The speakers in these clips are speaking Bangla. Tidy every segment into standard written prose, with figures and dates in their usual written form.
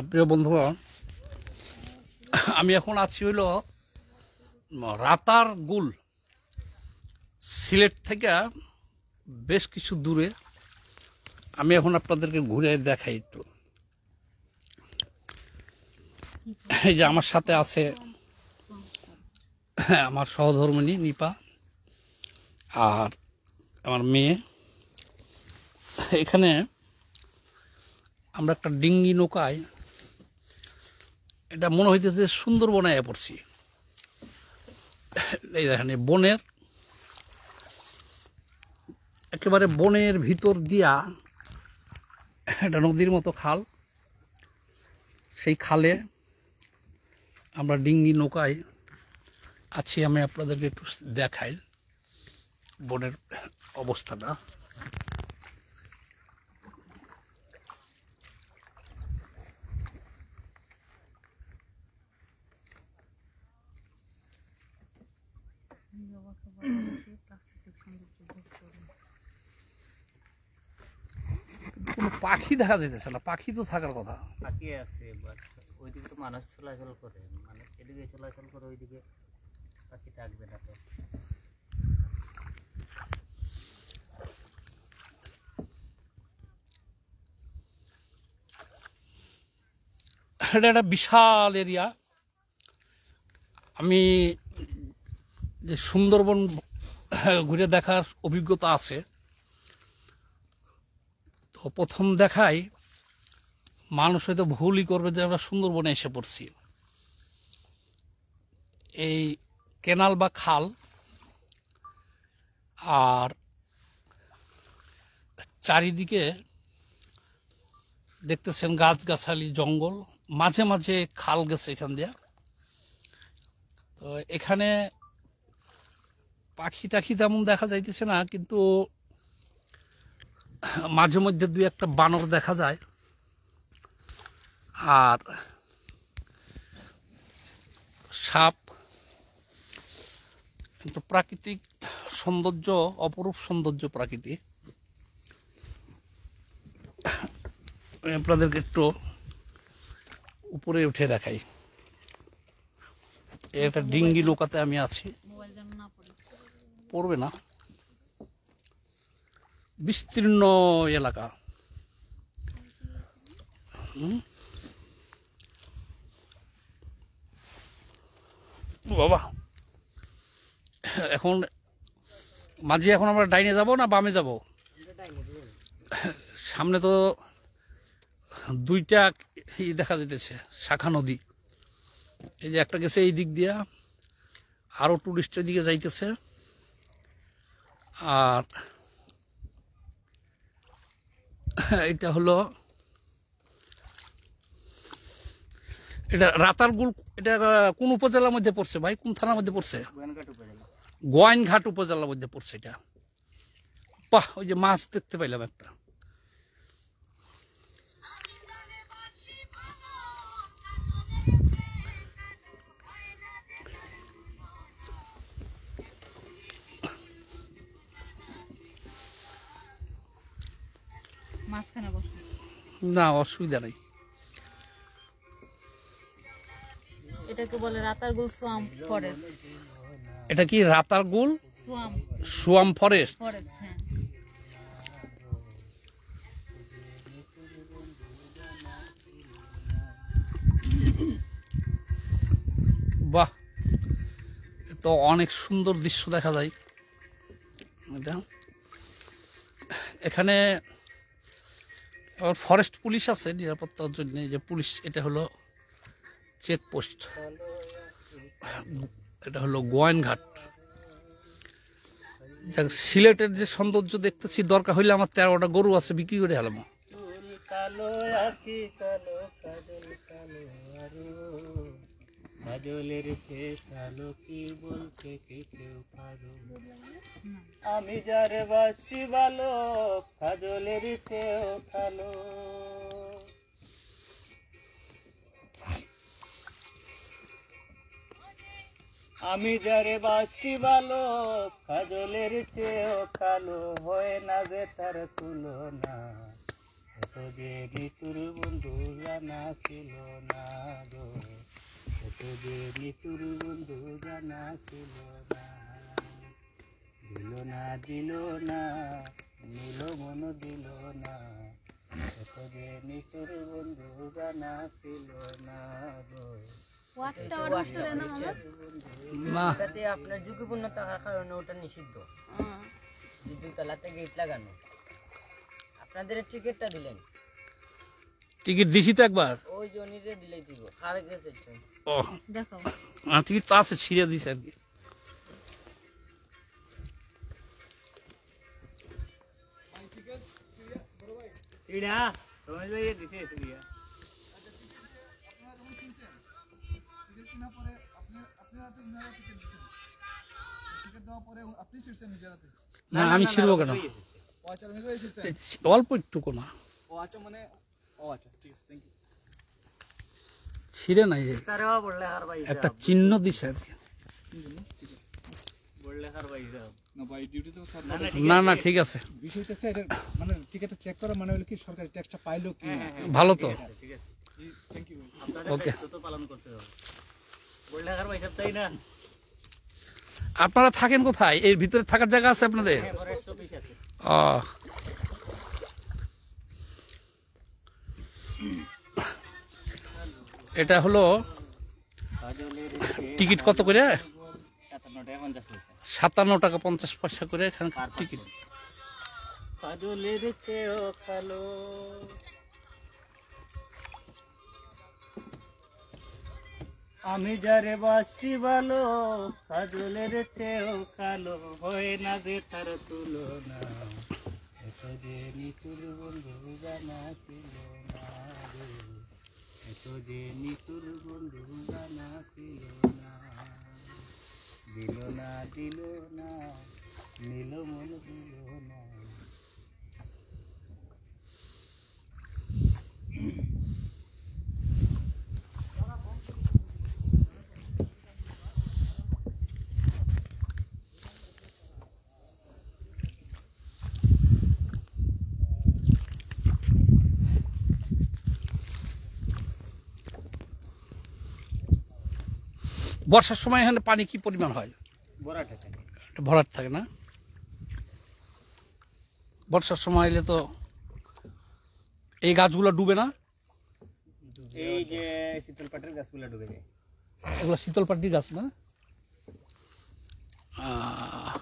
প্রিয় বন্ধুগণ, আমি এখন আছি হইল রাতারগুল, সিলেট থেকে বেশ কিছু দূরে। আমি এখন আপনাদেরকে ঘুরে দেখাই একটু। এই যে আমার সাথে আছে আমার সহধর্মিণী নিপা আর আমার মেয়ে। এখানে আমরা একটা ডিঙ্গি নৌকায়, এটা মনে হইতেছে সুন্দরবনে পড়ছি। এই দেখেন বনের, একেবারে বনের ভিতর দিয়া একটা নদীর মতো খাল, সেই খালে আমরা ডিঙ্গি নৌকায় আছি। আমি আপনাদেরকে একটু দেখাই বনের অবস্থাটা। কোনো পাখি দেখা যাইতেছে না, পাখি তো থাকার কথা। পাখি আছে, বাট ওইদিকে তো মানুষ চলাচল করে, মানুষ এদিকে চলাচল করে, ওইদিকে পাখি থাকবে না তো। এটা একটা বিশাল এরিয়া। আমি যে সুন্দরবন ঘুরে দেখার অভিজ্ঞতা আছে, তো প্রথম দেখাই মানুষ হয়তো ভুলই করবে যে আমরা সুন্দরবনে এসে পড়ছি। এই কেনাল বা খাল আর চারিদিকে দেখতেছেন গাছগাছালি, জঙ্গল, মাঝে মাঝে খাল গেছে এখান দিয়ে। তো এখানে পাখি টাখি তেমন দেখা যাইতেছে না, কিন্তু মাঝে মধ্যে দুই একটা বানর দেখা যায়। আর সাপ। কিন্তু প্রাকৃতিক সৌন্দর্য, অপরূপ সৌন্দর্য প্রাকৃতিক। আপনাদেরকে একটু উপরে উঠে দেখাই। একটা ডিঙ্গি নৌকাতে আমি আছি, পড়বে না। বিস্তীর্ণ এলাকা। বাবা, এখন মাঝে এখন আমরা ডাইনে যাব না বামে যাব? সামনে তো দুইটা দেখা যেতেছে, শাখা নদী। এই যে একটা গেছে এই দিক দিয়া, আরো টুরিস্টের দিকে যাইতেছে। আর এটা হলো, এটা রাতারগুল। এটা কোন উপজেলার মধ্যে পড়ছে ভাই? কোন থানার মধ্যে পড়ছে? গোয়াইনঘাট উপজেলার মধ্যে পড়ছে এটা। বাহ, ওই যে মাছ দেখতে পাইলাম একটা। না, অসুবিধা নেই। এটাকে বলে রাতারগুল সোয়াম ফরেস্ট। এটা কি রাতারগুল সোয়াম ফরেস্ট? হ্যাঁ। বাহ, তো অনেক সুন্দর দৃশ্য দেখা যায় এটা। এখানে আবার ফরেস্ট পুলিশ আছে নিরাপত্তার জন্য, যে পুলিশ। এটা হলো চেকপোস্ট, এটা হলো গোয়াইনঘাট। সিলেটের যে সৌন্দর্য দেখতেছি, দরকার হইলে আমার 13টা গরু আছে, বিক্রি করে হেলাম। আমি যারে বাসি ভালো, কাজলের চেয়েও ভালো। আমি যারে বাসি ভালো, কাজলের চেয়েও কালো, হয় না যে তার তুলনা। এত যে নিতুর বন্ধু জানে জানা ছিল না গো, এত যে নিতুর বন্ধু জানা ছিল না। দিল না দিল না নীল মন দিল না, এত যে নিতুর বন্ধু জানা ছিল না গো। না এটাতে আপনার ঝুঁকিপূর্ণ থাকার কারণে ওটা নিষিদ্ধ। যে দুতলাতে গেট লাগানো, আপনাদের টিকিটটা দিলেন, টিকিট দিছি তো একবার। ওই জনিরে দিলেই দিব, আর গেছে ও দেখো টিকিট তো আছে, ছিঁড়ে দিছে আর কি। চিড়া সমঝ ভাই দিছে চিড়িয়া। না আমি ছিড়বো কেন, অল্প একটুকু না, ছিঁড়ে নাই, যে তারেও বললে হার ভাই একটা চিহ্ন দিছে আর কি। বললে হার ভাই না ভাই ডিউটি তো স্যার না না ঠিক আছে, বিষয় হচ্ছে এটা মানে টিকেটটা চেক করা মানে হলো কি সরকারি ট্যাক্সটা পাইলো কি না। ভালো তো, ঠিক আছে, থ্যাংক ইউ। আপনাদের ওকে। দায়িত্ব তো পালন করতে হবে। বললে হার ভাই তাই না? আপনারা থাকেন কোথায়? এর ভিতরে থাকার জায়গা আছে আপনাদের? হ্যাঁ, ফরেস্ট অফিস আছে। ও এটা হলো টিকিট কত করে? 57 টাকা 50 পয়সা 57 টাকা 50 পয়সা করে এখানে পার টিকিট। কাজলের চেয়েও কালো, আমি যারে বাসি ভালো, কাজলের চেয়েও কালো, হয় না যে তার তুলনা, এত যে নিতুর বন্ধু জানা ছিল না রে, এত যে নিতুর বন্ধু জানা ছিল না। দিল না দিল না নীল মন দিল না। বর্ষার সময় এখানে পানি কি পরিমাণ হয়? বড়াটা থাকে, এটা ভরাট থাকে না? বর্ষার সময় এলে তো এই গাছগুলো ডুবে না? এই যে শীতল পাটের গাছগুলো ডুবে যায়। এগুলো শীতল পাটির গাছ না? আহ,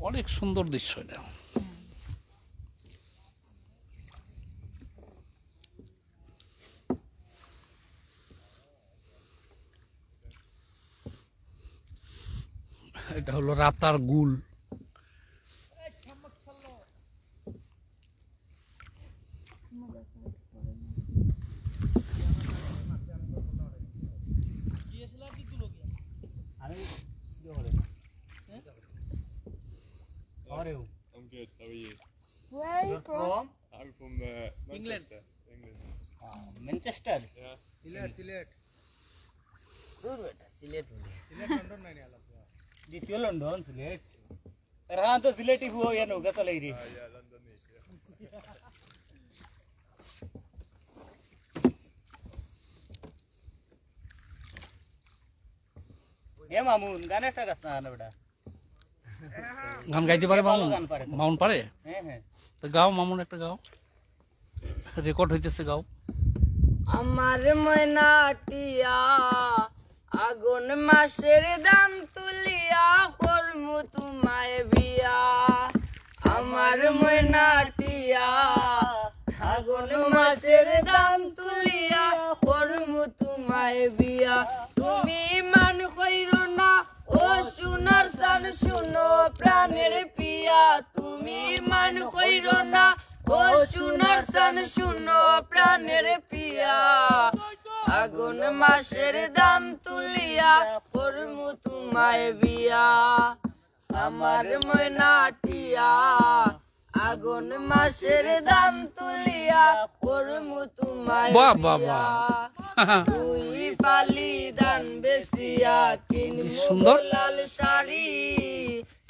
অনেক সুন্দর দৃশ্য এটা। এটা হলো রাতার গুল। আমি How are you? I'm good. How are you? Where are you from? I'm from Manchester, England. Manchester. Yeah. Sylhet Sylhet দূর বেটা, সিলেট বলে। সিলেট লন্ডন নাই আলাপ। দ্বিতীয় লন্ডন, সিলেট। রান তো সিলেটি হুয়া या नौका तो लई रे। Yeah, London is. Yeah. এ মামুন গান একটা গাছ না বেটা। গান গাইতে পারে মামুন? গান পারে তো। মামুন পারে? হ্যাঁ হ্যাঁ। তো গাও মামুন, একটা গাও, রেকর্ড হইতেছে, গাও। আমার ময়নাটিয়া আগুন মাসের দাম তুলিয়া করমু তোমায় বিয়া। আমার ময়নাটিয়া আগুন মাসের দাম তুলিয়া করমু তোমায় বিয়া। তুমি মান কইরো না ও সোনার সান, শুনো প্রাণের পিয়া। তুমি মান কইরো না ও সোনার সান, শুনো প্রাণের পিয়া। আগুন মাসের দাম তুলিয়া করমু তোমায় বিয়া। আমার ময়নাটিয়া আগুন মাসের দাম তুলিয়া করমু তোমায় বাহ, বাহ, বিয়া। বাহ। দুই পালি দান বেচিয়া কিনবো সুন্দর। লাল শাড়ি,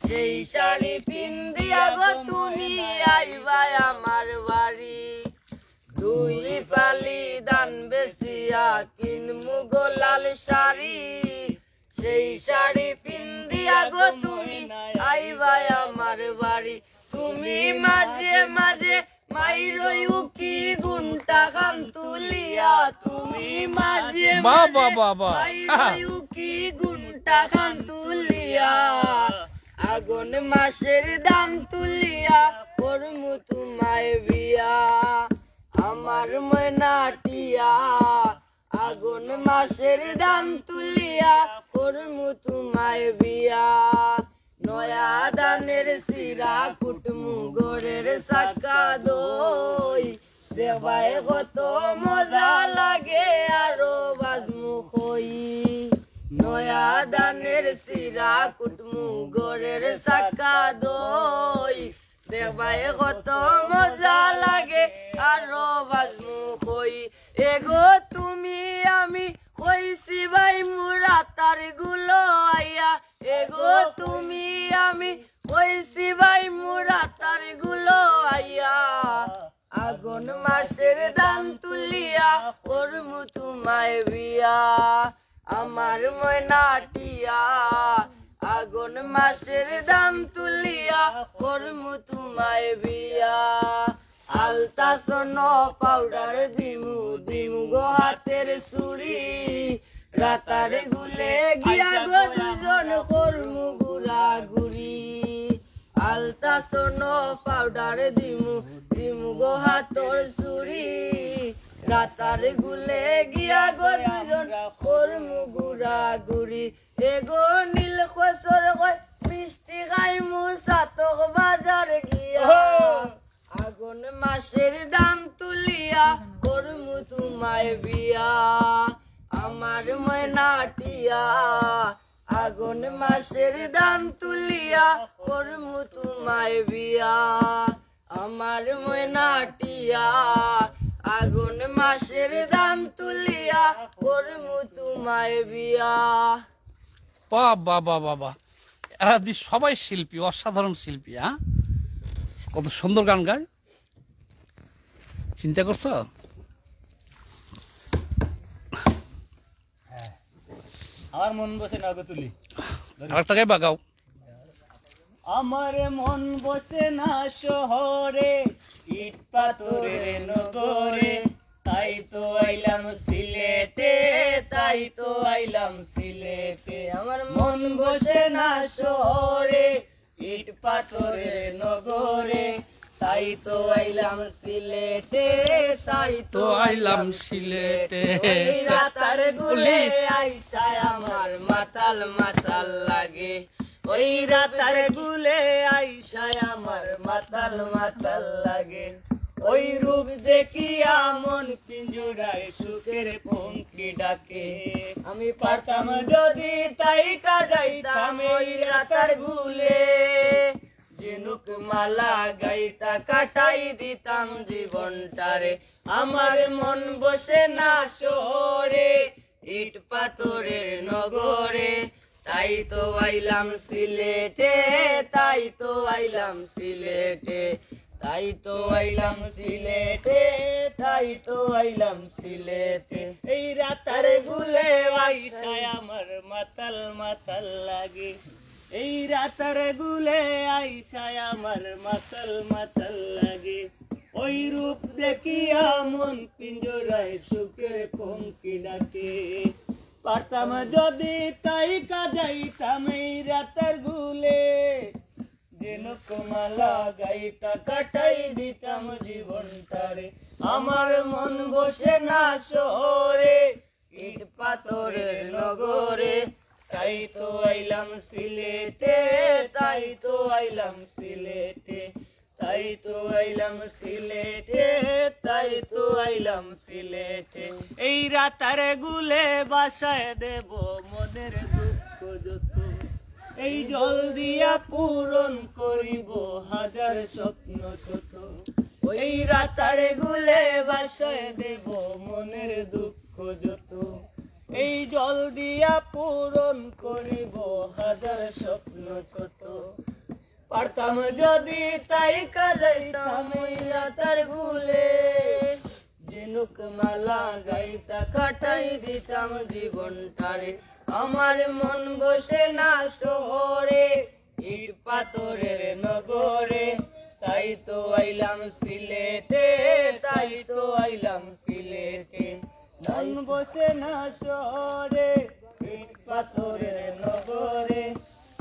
সেই শাড়ি পিন্দিয়া গো তুমি আইবা আমার বাড়ি। দুই পালি দান বেচিয়া কিনবো গো লাল শাড়ি, সেই শাড়ি পিন্দিয়া গো তুমি আইবা আমার বাড়ি। তুমি মাঝে মাঝে মাইরই উকি গুনটা খান তুলিয়া, তুমি মাঝে বাহ, মাঝে বাহ, বাহ, বাহ। মাইরই উকি গুনটা খান তুলিয়া, আগুন মাসের দাম তুলিয়া করমু তোমায় বিয়া। আমার ময়নাটিয়া আগুন মাসের দাম তুলিয়া করমু তোমায় বিয়া। নয়া দানের সিরা কুটমু গোরের সাকা দই, দেবায় কত মজা লাগে আরো বাজমু খই। নয়া দানের সিরা কুটমু গোরের সাকা দই, দেবায় কত মজা লাগে আরো বাজমু খই। এগো তুমি আমি কইছি ভাই মুরা তার গুলো আইয়া, এগো তুমি আমি কইছি ভাই মুরা তার গুলো আইয়া। আগুন মাসের দাম তুলিয়া করমু তোমায় বিয়া। আমার ময়নাটিয়া আগুন মাসের দাম তুলিয়া করমু তোমায় বিয়া। আলতা সোনো পাউডার দিমু দিমু গো হাতের চুড়ি, রাতার গুলে গিয়া গো দুজন করমু গুড়া গুড়ি। আলতা সোনো পাউডার দিমু দিমু গো হাতর চুড়ি, রাতার গুলে গিয়া গো দুজন করমু গুড়া গুড়ি। এগো নীল খসর কয় মিষ্টি খাইমু সাতক বাজার গিয়া। আগুন মাসের দাম তুলিয়া করমু তোমায় বিয়া। আমার ময়নাটিয়া আগুন মাসের দাম তুলিয়া করমু তোমায় বিয়া। আমার ময়নাটিয়া আগুন মাসের দাম তুলিয়া করমু তোমায় বিয়া। বাহ, বাহ, বাহ, বাহ, বাহ। এরা দি সবাই শিল্পী, অসাধারণ শিল্পী। হ্যাঁ, কত সুন্দর গান গায়, চিন্তা করছো? আমার মন বসে না গো তুলি, আরেকটা গায়ে বাগাও। আমার মন বসে না শহরে, ইট পাথরের নগরে, তাই তো আইলাম সিলেটে, তাই তো আইলাম সিলেটে। আমার মন বসে না শহরে, ইট পাথরের নগরে, তাই তো আইলাম সিলেটে, তাই তো তো আইলাম সিলেটে। ওই রাতার গুলে আইসায় আমার মাতাল মাতাল লাগে, ওই রাতার গুলে আইসায় আমার মাতাল মাতাল লাগে। ওই রূপ দেখিয়া মন পিঞ্জরায় সুখের পঙ্খী ডাকে। আমি পারতাম যদি তাই কাজাইতাম ওই রাতার গুলে, ঝিনুক মালা গাইতা কাটাই দিতাম জীবনটারে। আমার মন বসে না শহরে, ইট পাথরের নগরে, তাই তো আইলাম সিলেটে, তাই তো আইলাম সিলেটে, তাই তো আইলাম সিলেটে, তাই তো আইলাম সিলেটে। এই রাতার গুলে আইসায় আমার মাতাল মাতাল লাগে, এই রাতার গুলে আইসায় আমার মাতাল মাতাল লাগে। ওই রূপ দেখিয়া মন পিঞ্জরায় সুখের পঙ্খী ডাকে। পারতাম যদি তাই কাজাইতাম এই রাতার গুলে, ঝিনুক মালা গাইতা কাটাই দিতাম জীবনটারে। আমার মন বসে না শহরে, ইট পাথরের নগরে, তাই তো আইলাম সিলেটে, তাই তো আইলাম সিলেটে, তাই তো আইলাম সিলেটে, তাই তো আইলাম সিলেটে। এই রাতার গুলে বাসায় দেব মনের দুঃখ যত, এই জল দিয়া পূরণ করিব হাজার স্বপ্ন ছোট ওই রাতার গুলে বাসায় দেব মনের দুঃখ যত এই জল দিয়া পূরণ করিব হাজার স্বপ্ন ছোট পারতাম যদি তাই কাজাইতাম ওই রাতার গুলে ঝিনুক মালা গাইতা কাটাই দিতাম জীবনটারে আমার মন বসে না শহরে ইট পাথরের নগরে তাই তো আইলাম সিলেটে তাই তো আইলাম সিলেটে মন বসে না শহরে ইট পাথরের নগরে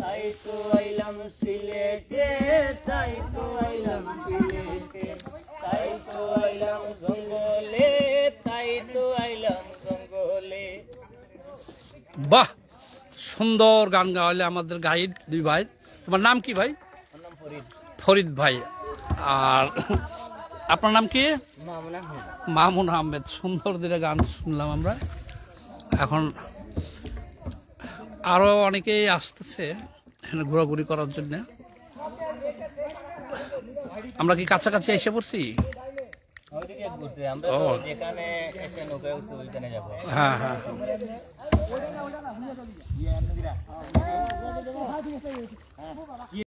তাই তো আইলাম সিলেটে তাই তো আইলাম সিলেটে তাই তো আইলাম জঙ্গলে তাই তো আইলাম জঙ্গলে বাহ, সুন্দর গান গাওয়ালে আমাদের গাইড দুই ভাই। তোমার নাম কি ভাই? আমার নাম ফরিদ ফরিদ ভাই। আর আপনার নাম কি? মামুন আহমেদ মামুন আহমেদ। সুন্দর দিনে গান শুনলাম আমরা। এখন আরো অনেকেই আসতেছে এখানে ঘোরাঘুরি করার জন্য। আমরা কি কাছাকাছি এসে পড়ছি? ওইদিকে ঘুরতে আমরা তো যেখানে এসে নৌকায় উঠছি ওইখানে যাবো। হ্যাঁ হ্যাঁ।